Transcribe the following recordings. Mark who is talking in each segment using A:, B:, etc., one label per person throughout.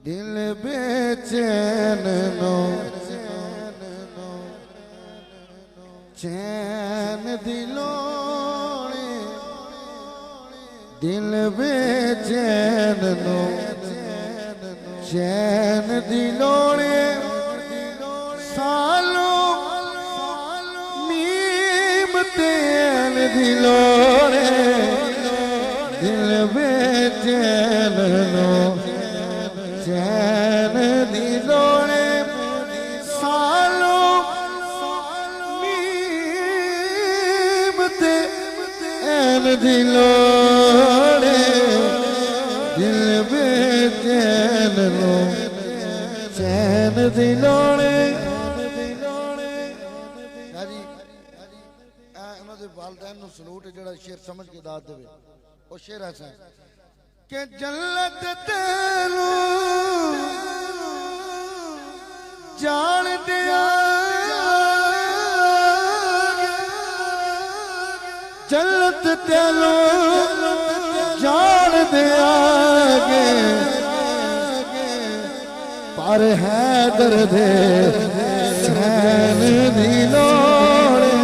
A: दिल बेचैन नो चैन दिलोड़े दिल बेचैन नो चैन दिलोड़े सालों नीम तेल दिलोड़े दिल बेचैन नो चैन दिलोड़े सालों नीम तेल दिलोड़े दिल बेचैन नो चैन दिलोड़े वालदैन सलूट जड़ा शेर समझ के दाद देवे वो शेर ऐसा है कि जन्नत तेनू जान दिया जन्नत तेनू जान दिया पर है दर्द सैन दिलोड़े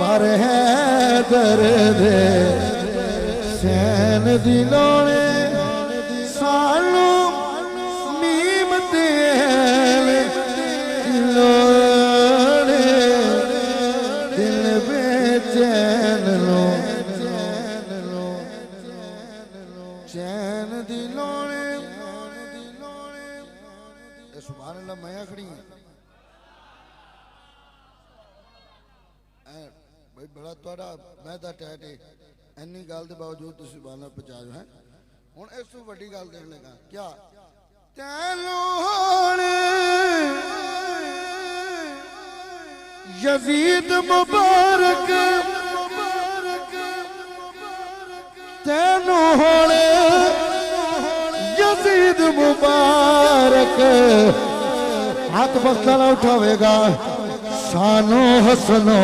A: पर है दर्द सैन दिलोड़े सानू नीम तेल दिलोड़े दिल बेचैन लो चैन दिलोड़े सुभान अल्लाह मैं खड़ी भाई बड़ा थोड़ा मैं टैट इन्नी गल के बावजूद तुम बाना पहुँचा जो है हूँ इस तू वड्डी गल देख लेगा क्या तैनू यजीद मुबारक तैनू होने यजीद मुबारक हाथ बख्ता ना उठावेगा सानू हसनो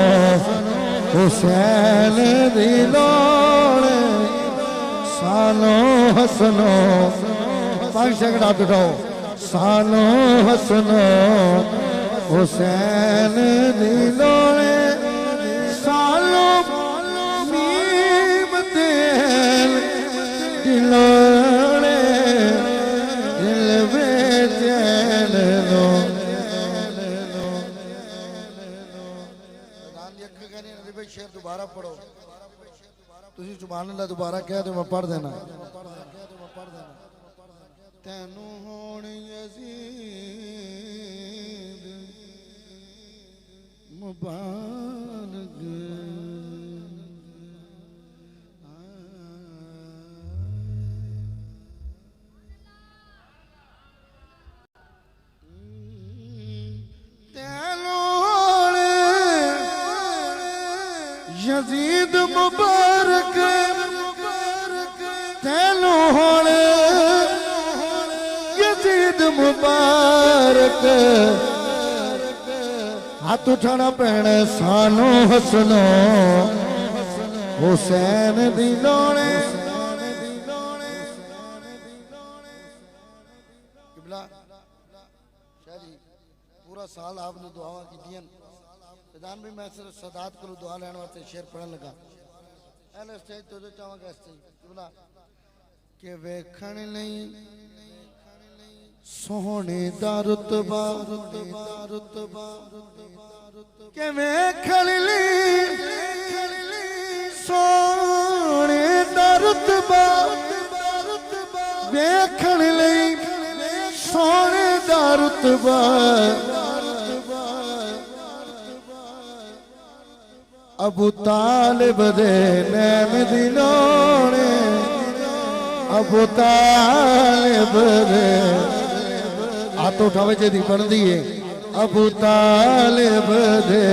A: हुसैन दिलोड़े सानो हसनो 5 सेकंड हाथ उठाओ सानो हसनो हुसैन दिलोड़े सालो नीम तेल दिलोड़े दिल बेचैन लो शेर दोबारा पढ़ो तुसी सुभान अल्लाह दोबारा कह दो मैं पढ़ देना तैनू होण यजीद मुबारक यजीद मुबारक तैनू होने यजीद मुबारक हाथ उठाना पैना सानू हसनो हुसैन दिलोड़े पूरा साल आपने दुआवां कीतियां प्रधान भी मैं सिर्फ सदात को दुआ लेने वास्ते शेर पढ़न लगा एल स्टेज तो चाहवागा स्टेज बोला कि वेखण नहीं सोहने दा रुतबा कि वेखण सोहने दा रुतबा वेखण सोहने दा रुतबा अबू तालिब दे नैन दिलोड़े अबू तालिब दे हाथ उठावे जी पढ़ दिए अबू तालिब दे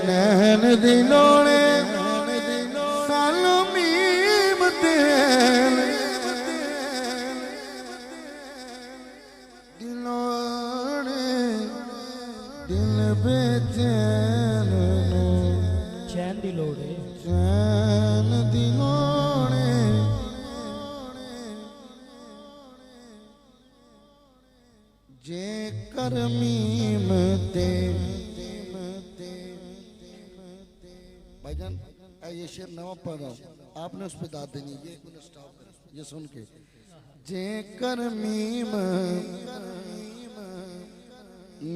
A: नैन दिलोड़े सानू मीम तेल दिलोड़े दिल बेचैन
B: चैन दिलोड़े
A: चैन दिलोड़े जेकर मीम ते भाईजान ये शेर नवा पढ़ रहा हूँ, आपने उस पर दाद देनी, ये एक मिनट स्टॉप करें, ये सुन के। जेकर मीम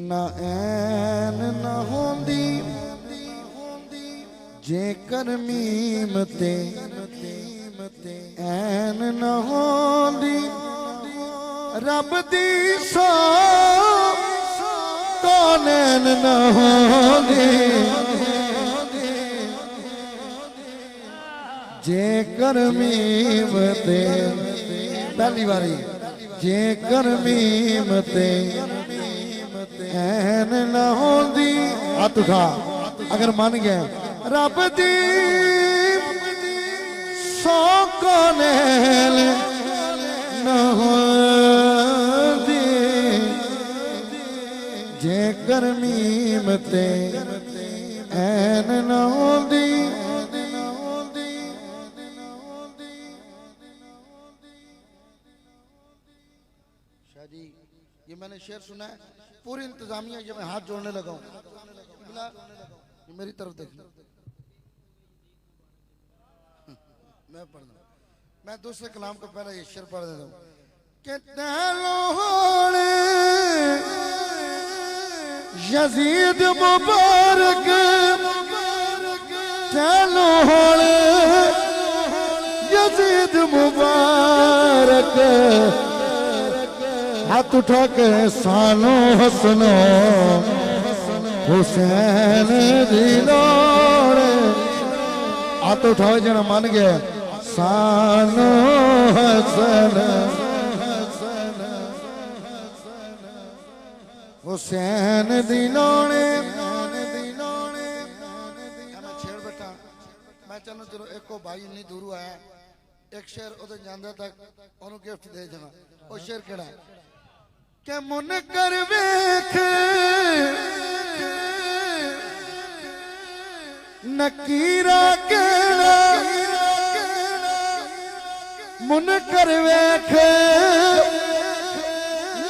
A: ना ऐन ना होंदी, जेकर मीम ते ऐन ना होंदी, रब दी सौ कौनैन ना होंदी, जेकर मीम ते पहली बारी जेकर मीम ते ऐन ना होंदी, हाथ उठा अगर मान गए, रब दी सौ कौनैन ना होंदी, जेकर मीम ते ऐन ना होंदी। जी ये मैंने शेर सुना है, पूरी इंतजामिया जब मैं हाथ जोड़ने लगा हूं, ये मेरी तरफ देख लो, मैं पढ़ दूं, मैं दूसरे कलाम को पहले ये शेर पढ़ देता हूं कि तैलोड़े यजीद मुबारक, तैलोड़े यजीद मुबारक, हाथ उठा के सानो हसनो हुसैन दी लोड़े, हाथ उठाओ जना मान गए, सानो हसन हुसैन दी लोड़े। मैं छेड़ बैठा, मैं चलो चलो एक को भाई इन्नी दूर आया, एक शेर उधर जांदे तक उन्होंने गिफ्ट दे देना। वो शेर केड़ा है के मुन कर वेख नकीरा केड़ा, मुन कर वेख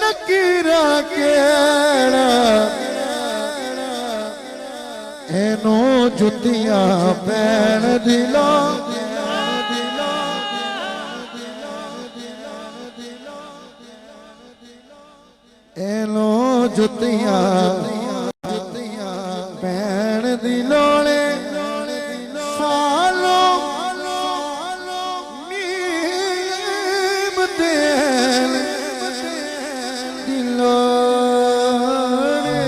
A: नकीरा केड़ा, एनो जुतियां पैन दिला, एनो जुतियां पैन दी लोड़े, सालो मीम देन दी लोड़े,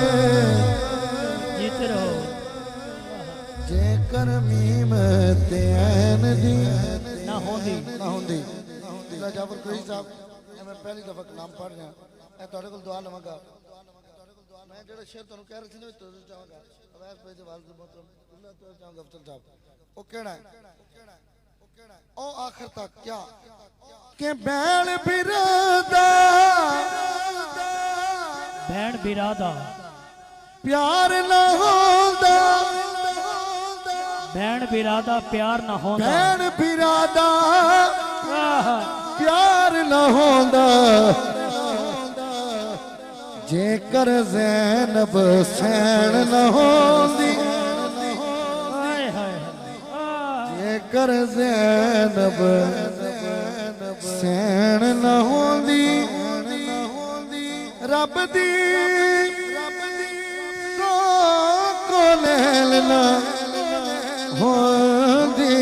B: जीत रहो।
A: जेकर मीम ते ऐन दी
B: ना होंदी
A: जाफर कोई साहब, मैं पहली दफा कलाम पढ़ रहा, मैं तुहाडे कोल दुआ लवांगा, मैं जेड़ा शेर तुहानू कह रहा सी ना तो चाहांगा अवैस भाई दे वालिद मोहतरम अल्लाह तो चाहांगा अफजल साहब, ओ केड़ा है ओ आखिर तक क्या के बैल बिरादा,
B: भैन बिरादा
A: प्यार ना होंदा,
B: भैन बिरादा प्यार ना होंदा,
A: बैल बिरादा प्यार ना होंदा, जेकर ज़ैनब सैन न होंदी, जेकर ज़ैनब सैन न होंदी, रब दी को लैल न होंदी।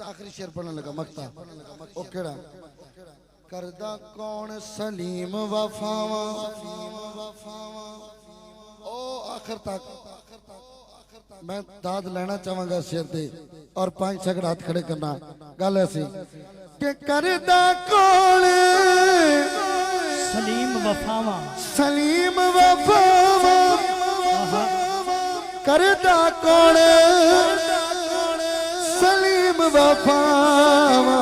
A: आखिरी शेर पढ़ने लगा मक्ता, ओ केड़ा करदा कौन सलीम वफावा, ओ आखिर तक मैं दाद लेना चाहूंगा शेर दे और 5 सेकंड हाथ खड़े करना, गल ऐसी कि करदा कौन
B: सलीम वफावा,
A: सलीम वफावा, करदा कौन सलीम वफावा,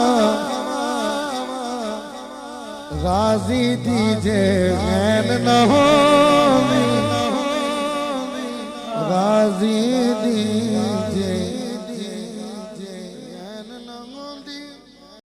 A: गाजी दीजे ऐन न होंदी, गाजी दी